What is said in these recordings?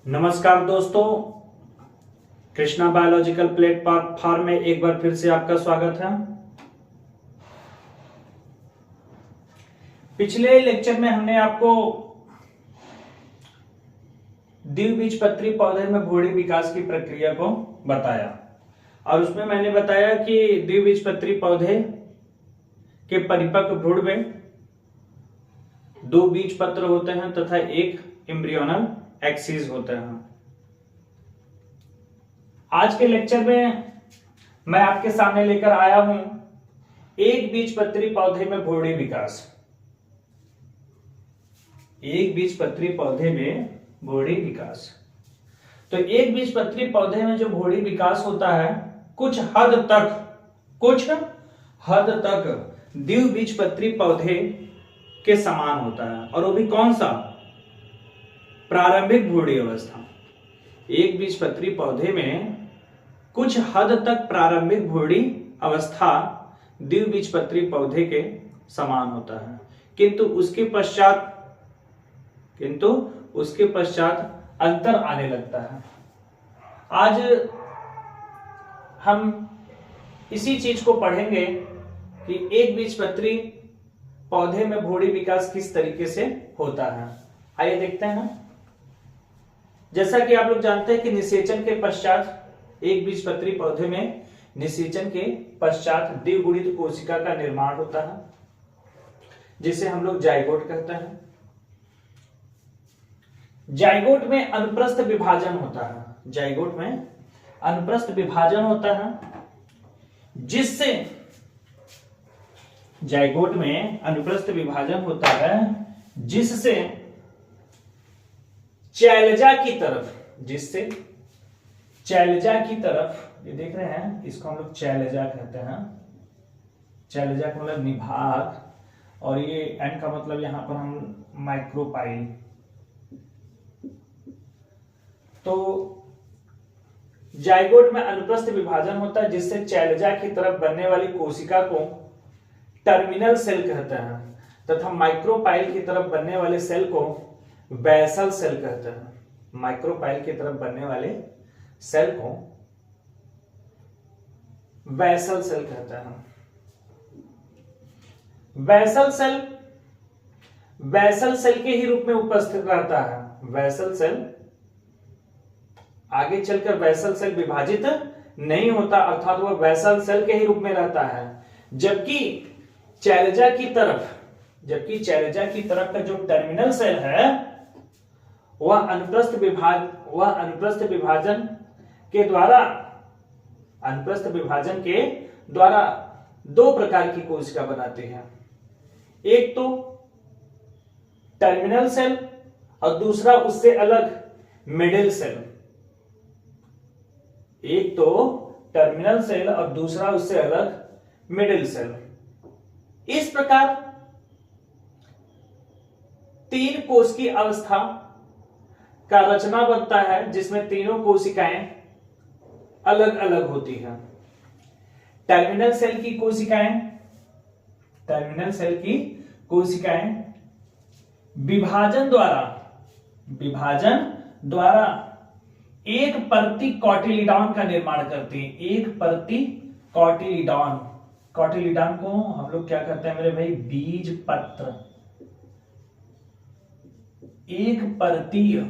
नमस्कार दोस्तों, Krishna biological platform में एक बार फिर से आपका स्वागत है। पिछले लेक्चर में हमने आपको द्विबीजपत्री पौधे में भूरी विकास की प्रक्रिया को बताया और उसमें मैंने बताया कि द्विबीजपत्री पौधे के परिपक्व भ्रूण में 2 बीजपत्र होते हैं तथा एक एम्ब्रियोनल एक्सिस होते हैं। आज के लेक्चर में मैं आपके सामने लेकर आया हूं एक बीजपत्री पौधे में भ्रूणी विकास। एक बीजपत्री पौधे में भ्रूणी विकास। तो एक बीजपत्री पौधे में जो भ्रूणी विकास होता है कुछ हद तक द्विबीजपत्री पौधे के समान होता है, और वो भी कौन सा? प्रारंभिक भ्रूणी अवस्था। एक बीजपत्री पौधे में कुछ हद तक प्रारंभिक भ्रूणी अवस्था द्विबीजपत्री पौधे के समान होता है, किंतु उसके पश्चात अंतर आने लगता है। आज हम इसी चीज को पढ़ेंगे कि एक बीजपत्री पौधे में भ्रूणी विकास किस तरीके से होता है। आइए देखते हैं ना। जैसा कि आप लोग जानते हैं कि निषेचन के पश्चात एक बीजपत्री पौधे में निषेचन के पश्चात द्विगुणित कोशिका का निर्माण होता है, जिसे हम लोग जाइगोट कहते हैं। जाइगोट में अनुप्रस्थ विभाजन होता है। जाइगोट में अनुप्रस्थ विभाजन होता है, जिससे जाइगोट में अनुप्रस्थ विभाजन होता है जिससे शैलजा की तरफ, ये देख रहे हैं, इसको हम लोग शैलजा कहते हैं। शैलजा का मतलब निभाग, और ये एंड का मतलब यहां पर हम माइक्रोपाइल। तो जाइगोट में अनुप्रस्थ विभाजन होता है जिससे शैलजा की तरफ बनने वाली कोशिका को टर्मिनल सेल कहते हैं, तथा माइक्रोपाइल की तरफ बनने वाले सेल को बेसल सेल कहते हैं। माइक्रोपाइल की तरफ बनने वाले सेल को बेसल सेल कहते हैं। बेसल सेल के ही रूप में उपस्थित रहता है। बेसल सेल आगे चलकर बेसल सेल विभाजित नहीं होता, अर्थात वह बेसल सेल के ही रूप में रहता है। जबकि शैलजा की तरफ का जो टर्मिनल सेल है वह अनुप्रस्थ विभाजन के द्वारा 2 प्रकार की कोशिका बनाते हैं। एक तो टर्मिनल सेल और दूसरा उससे अलग मिडिल सेल। एक तो टर्मिनल सेल और दूसरा उससे अलग मिडिल सेल। इस प्रकार 3 कोश की अवस्था का रचना बनता है, जिसमें तीनों कोशिकाएं अलग अलग होती हैं। टर्मिनल सेल की कोशिकाएं विभाजन द्वारा एक परती कॉटिलिडॉन का निर्माण करती है। एक परती कॉटिलिडॉन को हम लोग क्या कहते हैं मेरे भाई? बीजपत्र। एक परतीय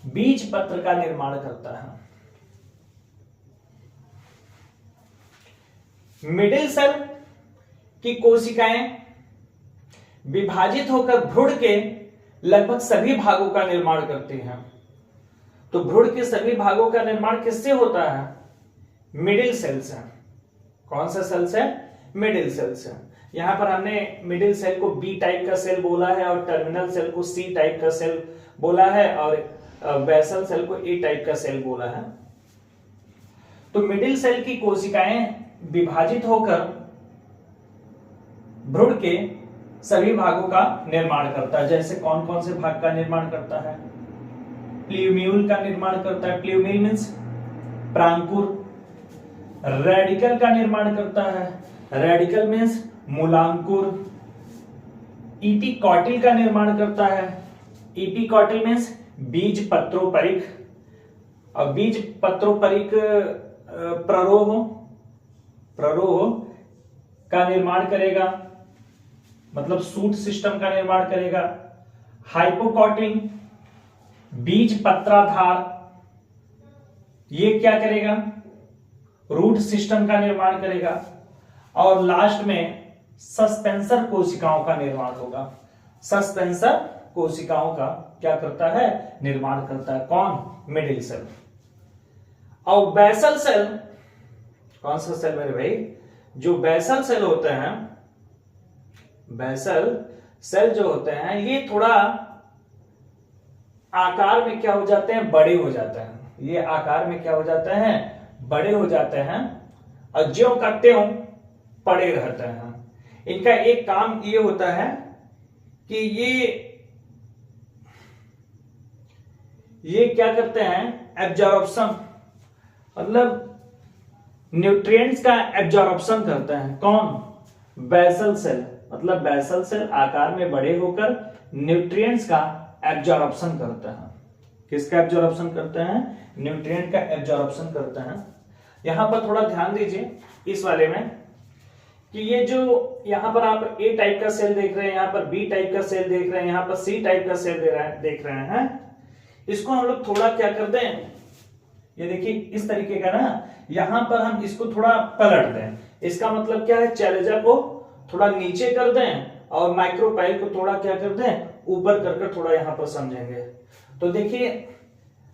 बीजपत्र का निर्माण करता है। मिडिल सेल की कोशिकाएं विभाजित होकर भ्रूण के लगभग सभी भागों का निर्माण करती हैं। तो भ्रूण के सभी भागों का निर्माण किससे होता है? मिडिल सेल से। कौन सा सेल से? मिडिल सेल से। यहां पर हमने मिडिल सेल को बी टाइप का सेल बोला है और टर्मिनल सेल को सी टाइप का सेल बोला है और बेसल सेल को ए टाइप का सेल बोला है। तो मिडिल सेल की कोशिकाएं विभाजित होकर भ्रूण के सभी भागों का निर्माण करता है। जैसे कौन कौन से भाग का निर्माण करता है? प्ल्यूम्यूल का निर्माण करता है। Plumule means प्रांकुर। रेडिकल का निर्माण करता है। Radical means मूलांकुर। इपिकॉटिल का निर्माण करता है। इपिकॉटिल मीन्स बीज पत्रोपरिक, और बीज पत्रोपरिक प्ररोह का निर्माण करेगा, मतलब सूट सिस्टम का निर्माण करेगा। हाइपोकॉटिल बीज पत्राधार, ये क्या करेगा, रूट सिस्टम का निर्माण करेगा। और लास्ट में सस्पेंसर कोशिकाओं का निर्माण होगा। सस्पेंसर कोशिकाओं का क्या करता है, निर्माण करता है। कौन, मिडिल सेल। और बेसल सेल, कौन सा सेल मेरे भाई, जो बेसल सेल होते हैं, बेसल सेल जो होते हैं ये थोड़ा आकार में क्या हो जाते हैं, बड़े हो जाते हैं। ये आकार में क्या हो जाते हैं, बड़े हो जाते हैं, और ज्यों का त्यों पड़े रहते हैं। इनका एक काम ये होता है कि ये क्या करते हैं, एब्जॉर्प्शन, मतलब न्यूट्रिएंट्स का एब्जॉर्प्शन करते हैं। कौन, बेसल सेल, मतलब बेसल सेल आकार में बड़े होकर न्यूट्रिएंट्स का एब्जॉर्प्शन करते हैं। किसका एब्जॉर्प्शन करते हैं, न्यूट्रिएंट का एब्जॉर्प्शन करते हैं। यहां पर थोड़ा ध्यान दीजिए इस वाले में कि ये जो यहां पर आप ए टाइप का सेल देख रहे हैं, यहां पर बी टाइप का सेल देख रहे हैं, यहां पर सी टाइप का सेल देख रहे हैं, इसको हम लोग थोड़ा क्या करते हैं, ये देखिए इस तरीके का ना, यहां पर हम इसको थोड़ा पलट दें। इसका मतलब क्या है, चैलेजा को थोड़ा नीचे कर दें और माइक्रोपाइल को थोड़ा क्या कर दें, ऊपर कर थोड़ा यहां पर समझेंगे। तो देखिए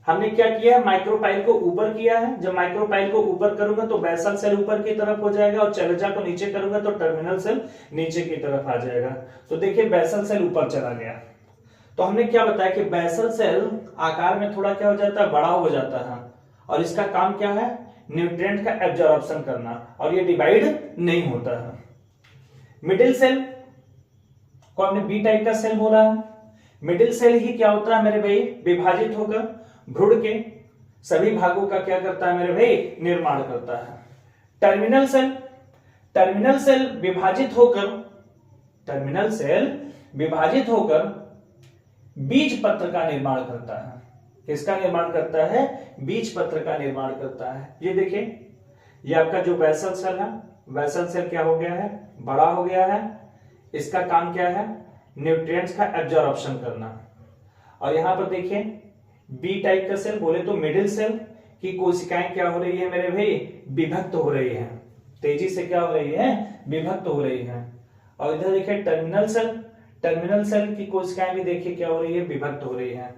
हमने क्या किया है, माइक्रोपाइल को ऊपर किया है। जब माइक्रोपाइल को ऊपर करूंगा तो बेसल सेल ऊपर की तरफ हो जाएगा, और चैलेजा को नीचे करूंगा तो टर्मिनल सेल नीचे की तरफ आ जाएगा। तो देखिए बेसल सेल ऊपर चला गया। तो हमने क्या बताया कि बेसल सेल आकार में थोड़ा क्या हो जाता है, बड़ा हो जाता है, और इसका काम क्या है, न्यूट्रिएंट का एब्जॉर्प्शन करना, और ये डिवाइड नहीं होता है। मिडिल सेल को हमने बी टाइप का सेल बोला है। मिडिल सेल ही क्या होता है मेरे भाई, विभाजित होकर भ्रूण के सभी भागों का क्या करता है मेरे भाई, निर्माण करता है। टर्मिनल सेल, टर्मिनल सेल विभाजित होकर बीज पत्र का निर्माण करता है। किसका निर्माण करता है, बीज पत्र का निर्माण करता है। ये देखिए ये आपका जो बेसल सेल है, बेसल सेल क्या हो गया है, बड़ा हो गया है। इसका काम क्या है, न्यूट्रिएंट्स का एब्जॉर्प्शन करना। और यहां पर देखिए बी टाइप का सेल बोले तो मिडिल सेल की कोशिकाएं क्या हो रही है मेरे भाई, विभक्त हो रही है, तेजी से क्या हो रही है, विभक्त हो रही है। और इधर देखिए टर्मिनल सेल, टर्मिनल सेल की कोशिकाएं भी देखिए क्या हो रही है, विभक्त हो रही है।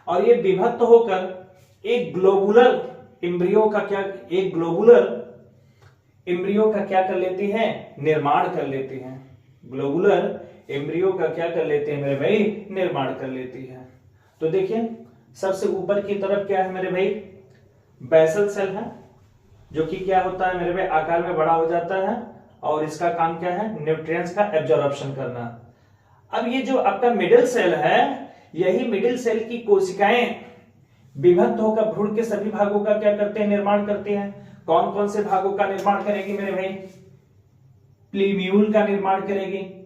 और ये विभक्त होकर एक ग्लोबुलर एम्ब्रियो का क्या कर लेती है, निर्माण कर लेती है। ग्लोबुलर एम्ब्रियो का क्या कर लेते हैं मेरे भाई, निर्माण कर लेती है। तो देखिए सबसे ऊपर की तरफ क्या है मेरे भाई, बेसल सेल है, जो कि क्या होता है मेरे भाई, आकार में बड़ा हो जाता है, और इसका काम क्या है, न्यूट्रिएंट्स का एब्जॉर्प्शन करना। अब ये जो आपका मिडिल सेल है, यही मिडिल सेल की कोशिकाएं विभक्त होकर भ्रूण के सभी भागों का क्या करते हैं, निर्माण करते हैं। कौन कौन से भागों का निर्माण करेगी मेरे भाई, प्लीम्यूल का निर्माण करेगी,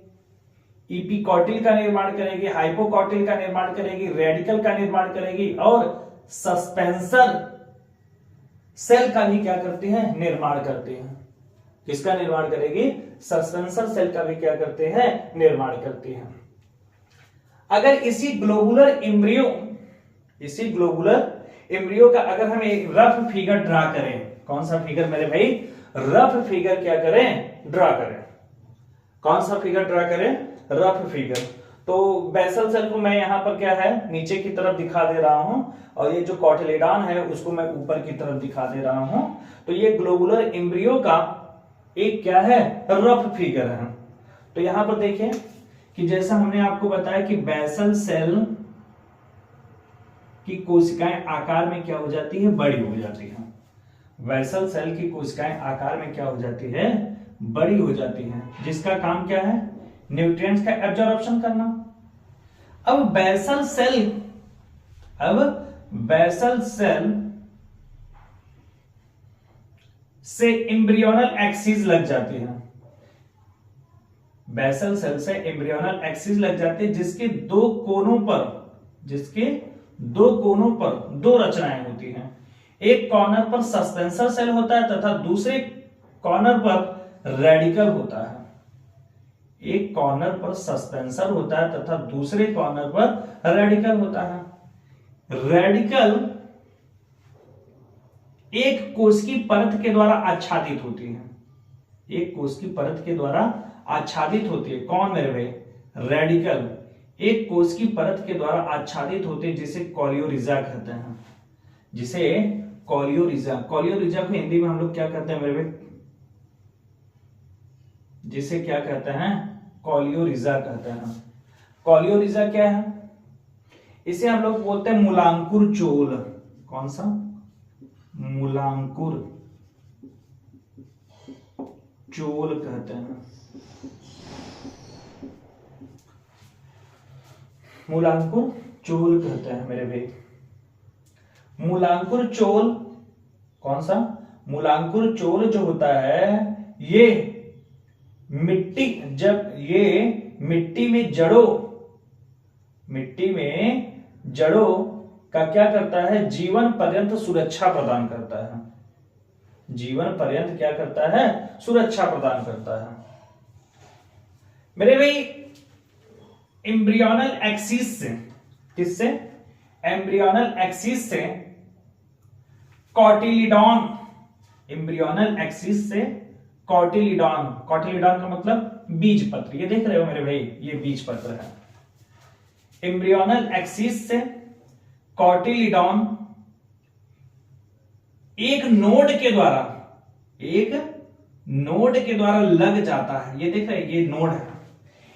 इपिकॉटिल का निर्माण करेगी, हाइपोकॉटिल का निर्माण करेगी, रेडिकल का निर्माण करेगी, और सस्पेंसर सेल का भी क्या करती है, निर्माण करती है। किसका निर्माण करेगी, सस्पेंसर सेल का भी क्या करते हैं, निर्माण करती है। अगर इसी ग्लोबुलर एम्ब्रियो का अगर हम एक रफ फिगर ड्रा करें, कौन सा फिगर मेरे भाई, रफ फिगर क्या करें, ड्रा करें। कौन सा फिगर ड्रा करें, रफ फिगर। तो बेसल सेल को मैं यहां पर क्या है, नीचे की तरफ दिखा दे रहा हूं, और ये जो कॉटिलेडॉन है उसको मैं ऊपर की तरफ दिखा दे रहा हूं। तो ये ग्लोबुलर एम्ब्रियो का एक क्या है, रफ फिगर है। तो यहां पर देखिए कि जैसा हमने आपको बताया कि बेसल सेल की कोशिकाएं आकार में क्या हो जाती है, बड़ी हो जाती है। बेसल सेल की कोशिकाएं आकार में क्या हो जाती है, बड़ी हो जाती है, जिसका काम क्या है, न्यूट्रिएंट्स का एब्जॉर्प्शन करना। अब बेसल सेल से एम्ब्रियोनल एक्सिस लग जाती है। बेसल सेल से एम्ब्रियोनल एक्सिस लग जाती है, जिसके दो कोनों पर दो रचनाएं होती हैं। एक कॉर्नर पर सस्पेंसर सेल होता है तथा दूसरे कॉर्नर पर रेडिकल होता है। एक कॉर्नर पर सस्पेंसर होता है तथा दूसरे कॉर्नर पर रेडिकल होता है। रेडिकल एक कोश की परत के द्वारा आच्छादित होती है। एक कोश की परत के द्वारा आच्छादित होती है। कौन मेरे भाई? रेडिकल एक कोश की परत के द्वारा आच्छादित होते हैं, जिसे कोलियोरिजा कहते हैं। जिसे कोलियोरिजा, कोलियोरिजा को हिंदी में हम लोग क्या कहते हैं मेरे भाई? जिसे क्या कहते हैं? कोलियोरिजा कहते हैं। कोलियोरिजा क्या है? इसे हम लोग बोलते हैं मूलांकुर चोल। कौन सा? मूलांकुर चोल कहते हैं। मूलांकुर चोल कहते हैं मेरे भाई। मूलांकुर चोल कौन सा? मूलांकुर चोल जो होता है ये मिट्टी, जब ये मिट्टी में जड़ों का क्या करता है? जीवन पर्यंत सुरक्षा प्रदान करता है। जीवन पर्यंत क्या करता है? सुरक्षा प्रदान करता है मेरे भाई। एम्ब्रियोनल एक्सिस से, किससे? एम्ब्रियोनल एक्सिस से कॉटिलिडॉन, एम्ब्रियोनल एक्सिस से कॉटिलिडॉन, कॉटिलिडॉन का मतलब बीज पत्र। ये देख रहे हो मेरे भाई, ये बीज पत्र है। एम्ब्रियोनल एक्सिस से कॉटिलिडॉन एक नोड के द्वारा लग जाता है। ये देख रहे हैं, ये नोड है।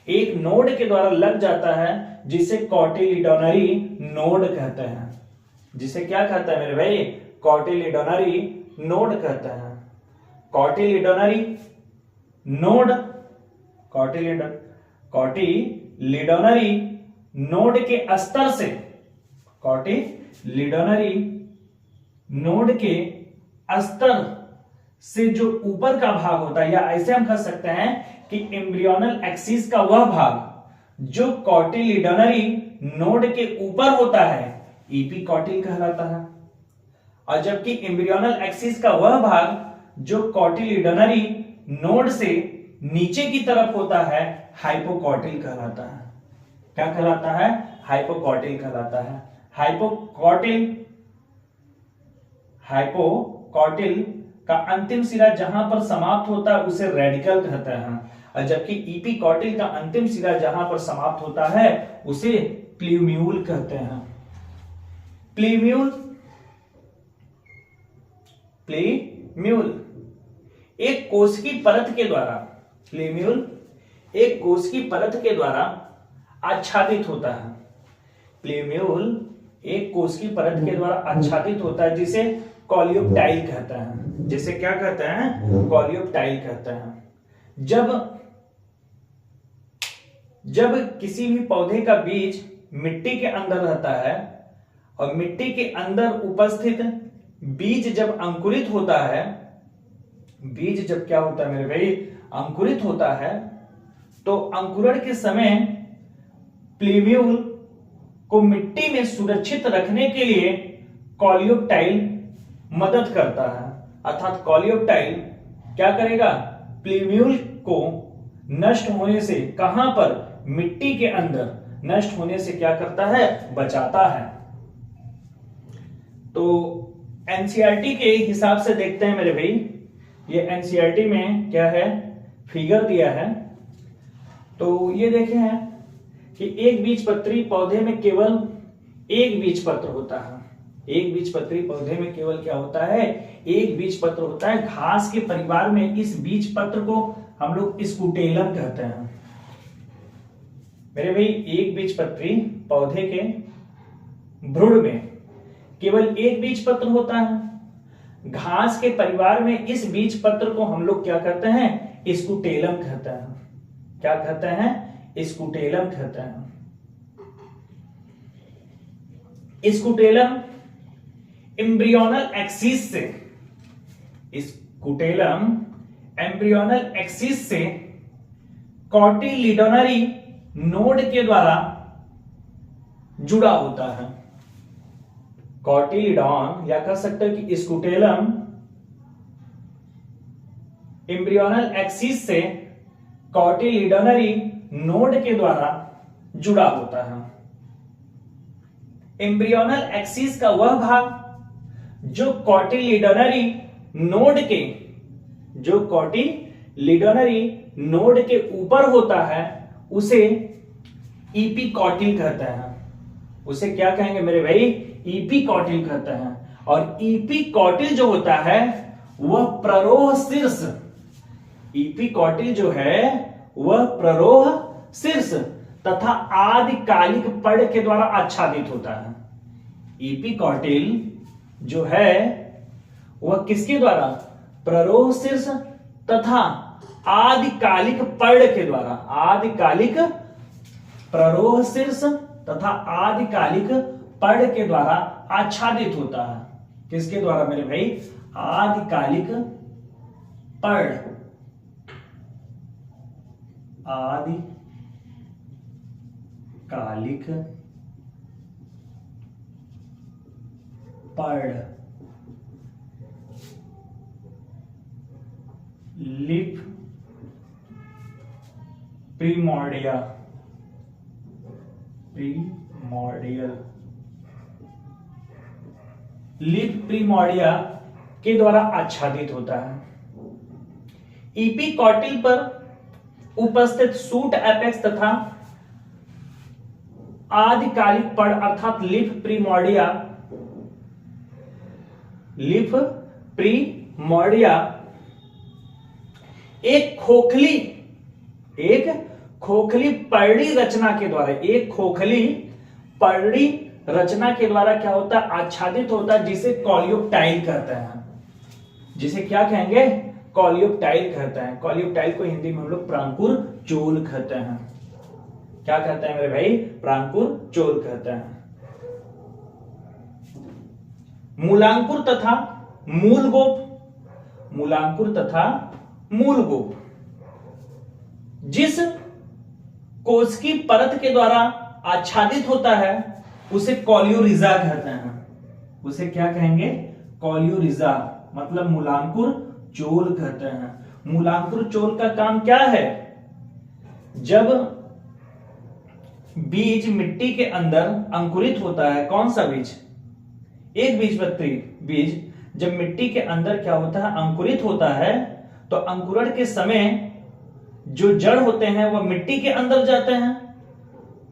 एक नोड के द्वारा लग जाता है, जिसे कॉटिलिडोनरी नोड कहते हैं। जिसे क्या कहता है मेरे भाई? कॉटिलिडोनरी नोड कहते हैं। कॉटिलिडोनरी नोड, कॉटिलिडोनरी नोड के अस्तर से, कॉटिलिडोनरी नोड के अस्तर से जो ऊपर का भाग होता है, या ऐसे हम कह सकते हैं कि एम्ब्रियोनल एक्सिस का वह भाग जो कॉटिलिडोनरी नोड के ऊपर होता है, इपीकॉटिल कहलाता है। और जबकि एम्ब्रियोनल एक्सिस का वह भाग जो कॉटिलिडोनरी नोड से नीचे की तरफ होता है, हाइपोकॉटिल कहलाता है। क्या कहलाता है? हाइपोकॉटिल कहलाता है। हाइपोकॉटिल का अंतिम सिरा जहां पर समाप्त होता है उसे रेडिकल कहते हैं, और जबकि इपीकॉटिल का अंतिम सिरा जहां पर समाप्त होता है उसे प्ल्यूम्यूल कहते हैं। प्ल्यूम्यूल एक कोश की परत के द्वारा, प्ल्यूम्यूल एक कोश की परत के द्वारा आच्छादित होता है। प्ल्यूम्यूल एक कोश की परत के द्वारा आच्छादित होता है, जिसे कॉलियोप्टाइल कहते हैं। जिसे क्या कहते हैं? कॉलियोप्टाइल कहते हैं। जब किसी भी पौधे का बीज मिट्टी के अंदर रहता है और मिट्टी के अंदर उपस्थित बीज जब अंकुरित होता है, बीज जब क्या होता है मेरे भाई? अंकुरित होता है, तो अंकुरण के समय प्ल्यूम्यूल को मिट्टी में सुरक्षित रखने के लिए कॉलियोप्टाइल मदद करता है। अर्थात कॉलियोप्टाइल क्या करेगा? प्ल्यूम्यूल को नष्ट होने से, कहां पर? मिट्टी के अंदर नष्ट होने से क्या करता है? बचाता है। तो एनसीईआरटी के हिसाब से देखते हैं मेरे भाई, ये एनसीईआरटी में क्या है? फिगर दिया है। तो ये देखे हैं कि एक बीजपत्री पौधे में केवल एक बीजपत्र होता है। एक बीजपत्री पौधे में केवल क्या होता है? एक बीजपत्र होता है। घास के परिवार में इस बीजपत्र को हम लोग स्कूटेलन कहते हैं। मेरे भाई, एक बीजपत्री पौधे के भ्रूण में केवल एक बीजपत्र होता है। घास के परिवार में इस बीजपत्र को हम लोग क्या कहते हैं? स्कूटेलम कहते हैं। क्या कहते हैं? स्कूटेलम कहते हैं। स्कूटेलम एम्ब्रियोनल एक्सिस से, स्कूटेलम एम्ब्रियोनल एक्सिस से कॉटिलिडोनरी नोड के द्वारा जुड़ा होता है। कॉटिलिडॉन, या कह सकते हो कि स्कूटेलम एम्ब्रियोनल एक्सिस से कॉटिलिडोनरी नोड के द्वारा जुड़ा होता है। एम्ब्रियोनल एक्सिस का वह भाग जो कॉटिलिडोनरी नोड के ऊपर होता है उसे इपिकॉटिल कहते हैं। उसे क्या कहेंगे मेरे भाई? इपिकॉटिल कहते हैं। और इपिकॉटिल जो होता है वह प्ररोह शीर्ष, इपिकॉटिल जो है वह प्ररोह शीर्ष तथा आदिकालिक पड़ के द्वारा आच्छादित होता है। इपिकॉटिल जो है वह किसके द्वारा? प्ररोह शीर्ष तथा आदिकालिक पड़ के द्वारा, आदिकालिक प्ररोह शीर्ष तथा आदिकालिक पड़ के द्वारा आच्छादित होता है। किसके द्वारा मेरे भाई? आदिकालिक पड़, आदिकालिक पड़, लिप प्रीमोर्डियल लिप प्रीमोर्डिया के द्वारा आच्छादित होता है। इपिकॉटिल पर उपस्थित सूट एपेक्स तथा आदिकालिक पड़ अर्थात लिप प्रीमोर्डिया एक खोखली पर्णी रचना के द्वारा, एक खोखली पर्णी रचना के द्वारा क्या होता है? आच्छादित होता है, जिसे कॉलियोप्टाइल कहते हैं। जिसे क्या कहेंगे? कॉलियोप्टाइल कहते हैं। कॉलियोप्टाइल को हिंदी में हम लोग प्रांकुर चोल कहते हैं। क्या कहते हैं मेरे भाई? प्रांकुर चोल कहते हैं। मूलांकुर तथा मूलगोप जिस कोश की परत के द्वारा आच्छादित होता है उसे कॉलियोरिजा कहते हैं। उसे क्या कहेंगे? कॉलियोरिजा, मतलब मूलांकुर चोल कहते हैं। मूलांकुर चोल का काम क्या है? जब बीज मिट्टी के अंदर अंकुरित होता है, कौन सा बीज? एक बीजपत्री बीज जब मिट्टी के अंदर क्या होता है? अंकुरित होता है, तो अंकुरण के समय जो जड़ होते हैं वह मिट्टी के अंदर जाते हैं।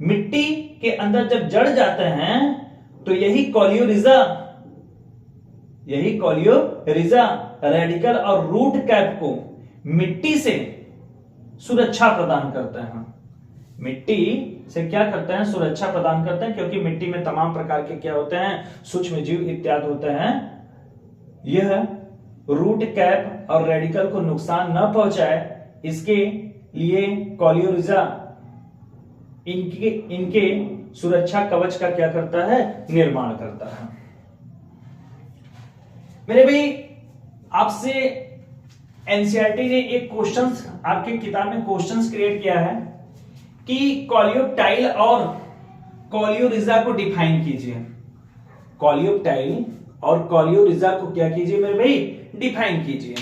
मिट्टी के अंदर जब जड़ जाते हैं तो यही कॉलियोरिजा रेडिकल और रूट कैप को मिट्टी से सुरक्षा प्रदान करते हैं। मिट्टी से क्या करते हैं? सुरक्षा प्रदान करते हैं, क्योंकि मिट्टी में तमाम प्रकार के क्या होते हैं? सूक्ष्म जीव इत्यादि होते हैं। यह रूट कैप और रेडिकल को नुकसान न पहुंचाए, इसके लिए कॉलियोरिजा इनके सुरक्षा कवच का क्या करता है? निर्माण करता है। मेरे भाई आपसे एनसीईआरटी ने एक क्वेश्चंस, आपके किताब में क्वेश्चंस क्रिएट किया है कि कॉलियोप्टाइल और कॉलियोरिजा को डिफाइन कीजिए। कॉलियोप्टाइल और कॉलियोरिजा को क्या कीजिए मेरे भाई? डिफाइन कीजिए।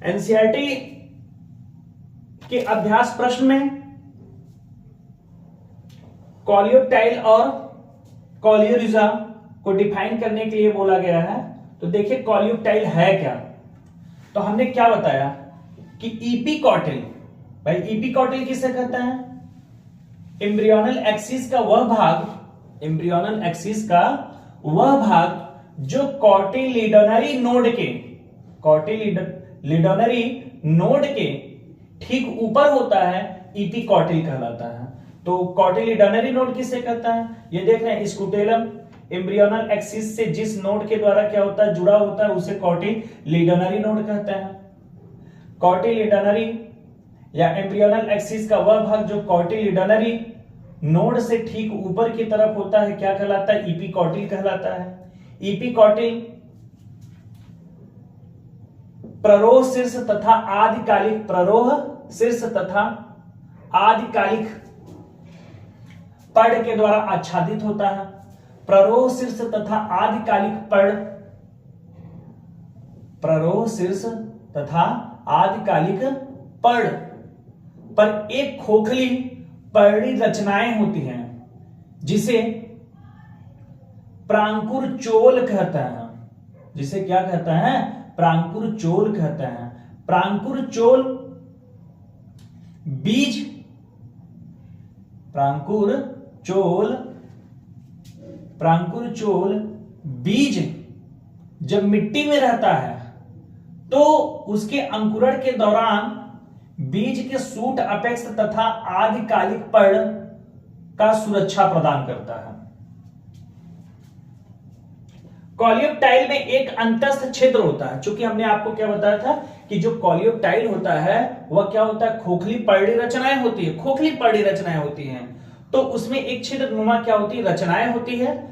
एनसीईआरटी के अभ्यास प्रश्न में कॉलियोप्टाइल और कॉलियोरिजा को डिफाइन करने के लिए बोला गया है। तो देखिए कॉलियोप्टाइल है क्या? तो हमने क्या बताया कि इपिकॉटिल, भाई इपिकॉटिल किसे कहते हैं? एम्ब्रियोनल एक्सिस का वह भाग, एम्ब्रियोनल एक्सिस का वह भाग जो कॉटिलिडोनरी नोड के ठीक ऊपर होता है, इपिकॉटिल कहलाता है। तो कॉटिलिडोनरी नोड किसे कहता है? ये देख रहे हैं स्कूटेलम एम्ब्रियोनल एक्सिस से जिस नोड के द्वारा क्या होता है? जुड़ा होता है, उसे कॉटिलिडोनरी नोड कहते हैं। कॉटिलिडनरी या एम्ब्रियोनल एक्सिस का वह भाग जो कॉटिलिडनरी नोड से ठीक ऊपर की तरफ होता है क्या कहलाता है? इपिकॉटिल कहलाता है। इपिकॉटिल प्ररोह शीर्ष तथा आदिकालिक, प्ररोह शीर्ष तथा आदिकालिक पर्ण के द्वारा आच्छादित होता है। प्ररोह शीर्ष तथा आदिकालिक पर्ण, प्ररोह शीर्ष तथा आदिकालिक पर्ण पर एक खोखली पर्णी रचनाएं होती हैं जिसे प्रांकुर चोल कहता है। जिसे क्या कहता है? प्रांकुर चोल कहता है। प्रांकुर चोल बीज, प्रांकुर चोल बीज जब मिट्टी में रहता है तो उसके अंकुरण के दौरान बीज के सूट अपेक्स तथा आदिकालिक पर्ण का सुरक्षा प्रदान करता है। कॉलियोप्टाइल में एक अंतस्थ छिद्र होता है। चूंकि हमने आपको क्या बताया था कि जो कॉलियोप्टाइल होता है वह क्या होता है? खोखली पर्णी रचनाएं होती है, खोखली पर्णी रचनाएं होती हैं। तो उसमें एक छिद्र नुमा क्या होती है? रचनाएं होती है।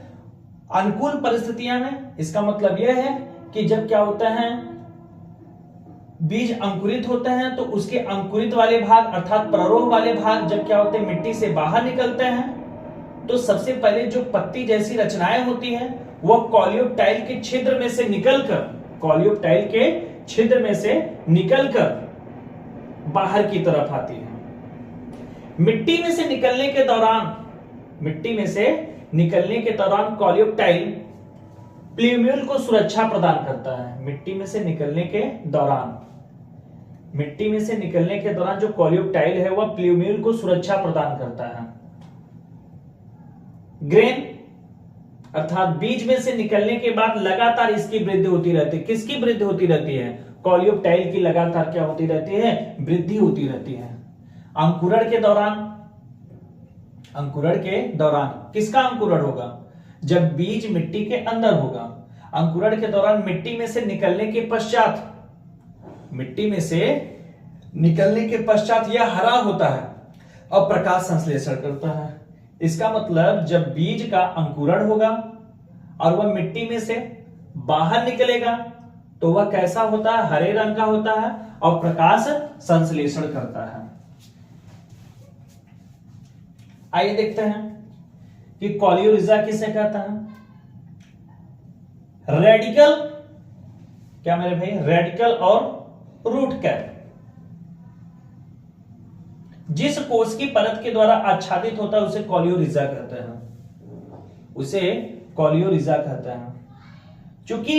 अनुकूल परिस्थितियां में इसका मतलब यह है कि जब क्या होता है बीज अंकुरित होते हैं तो उसके अंकुरित वाले भाग अर्थात प्ररोह वाले भाग जब क्या होते हैं मिट्टी से बाहर निकलते हैं तो सबसे पहले जो पत्ती जैसी रचनाएं होती हैं वह कॉलियोप्टाइल के छिद्र में से निकलकर, कॉलियोप्टाइल के छिद्र में से निकलकर बाहर की तरफ आती है। मिट्टी में से निकलने के दौरान कॉलियोप्टाइल प्ल्यूम्यूल को सुरक्षा प्रदान करता है। मिट्टी में से निकलने के दौरान जो कॉलियोप्टाइल है वह प्ल्यूम्यूल को सुरक्षा प्रदान करता है। ग्रेन अर्थात बीज में से निकलने के बाद लगातार इसकी वृद्धि होती रहती है। किसकी वृद्धि होती रहती है? कॉलियोप्टाइल की लगातार क्या होती रहती है? वृद्धि होती रहती है। अंकुरण के दौरान किसका अंकुरण होगा? जब बीज मिट्टी के अंदर होगा। अंकुरण के दौरान मिट्टी में से निकलने के पश्चात यह हरा होता है और प्रकाश संश्लेषण करता है। इसका मतलब जब बीज का अंकुरण होगा और वह मिट्टी में से बाहर निकलेगा तो वह कैसा होता है? हरे रंग का होता है और प्रकाश संश्लेषण करता है। आइए देखते हैं कि कॉलियोरिजा किसे कहता है। रेडिकल, क्या मेरे भाई? रेडिकल और रूट कैप जिस कोष की परत के द्वारा आच्छादित होता है उसे कॉलियोरिजा कहते हैं। चूंकि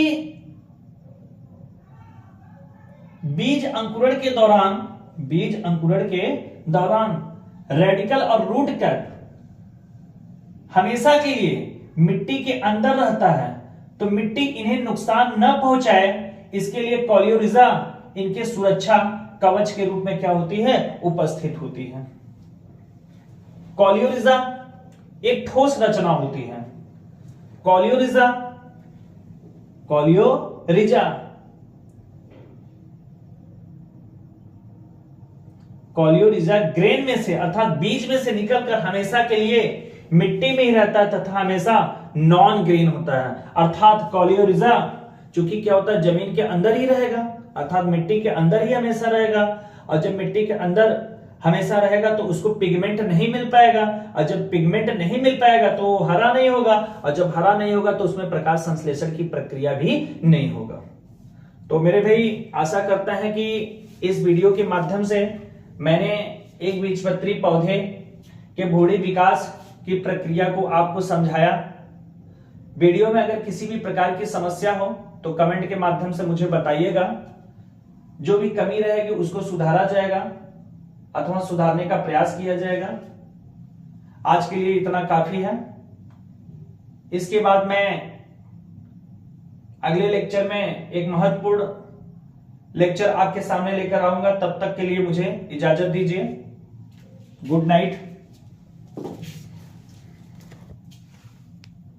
बीज अंकुरण के दौरान रेडिकल और रूट कैप हमेशा के लिए मिट्टी के अंदर रहता है तो मिट्टी इन्हें नुकसान न पहुंचाए इसके लिए कॉलियोरिजा इनके सुरक्षा कवच के रूप में क्या होती है? उपस्थित होती है। कॉलियोरिजा एक ठोस रचना होती है। कॉलियोरिजा ग्रेन में से अर्थात बीज में से निकलकर हमेशा के लिए मिट्टी में ही रहता है तथा हमेशा नॉन ग्रीन होता है। अर्थात कॉलियोरिजा चूंकि क्या होता है जमीन के अंदर ही रहेगा अर्थात मिट्टी के अंदर ही हमेशा रहेगा और जब मिट्टी के अंदर हमेशा रहेगा तो उसको पिगमेंट नहीं मिल पाएगा और जब पिगमेंट नहीं मिल पाएगा तो हरा नहीं होगा और जब हरा नहीं होगा तो उसमें प्रकाश संश्लेषण की प्रक्रिया भी नहीं होगा। तो मेरे भाई आशा करता है कि इस वीडियो के माध्यम से मैंने एक बीजपत्री पौधे के भूरी विकास की प्रक्रिया को आपको समझाया। वीडियो में अगर किसी भी प्रकार की समस्या हो तो कमेंट के माध्यम से मुझे बताइएगा। जो भी कमी रहेगी उसको सुधारा जाएगा अथवा सुधारने का प्रयास किया जाएगा। आज के लिए इतना काफी है। इसके बाद मैं अगले लेक्चर में एक महत्वपूर्ण लेक्चर आपके सामने लेकर आऊंगा। तब तक के लिए मुझे इजाजत दीजिए। Good night.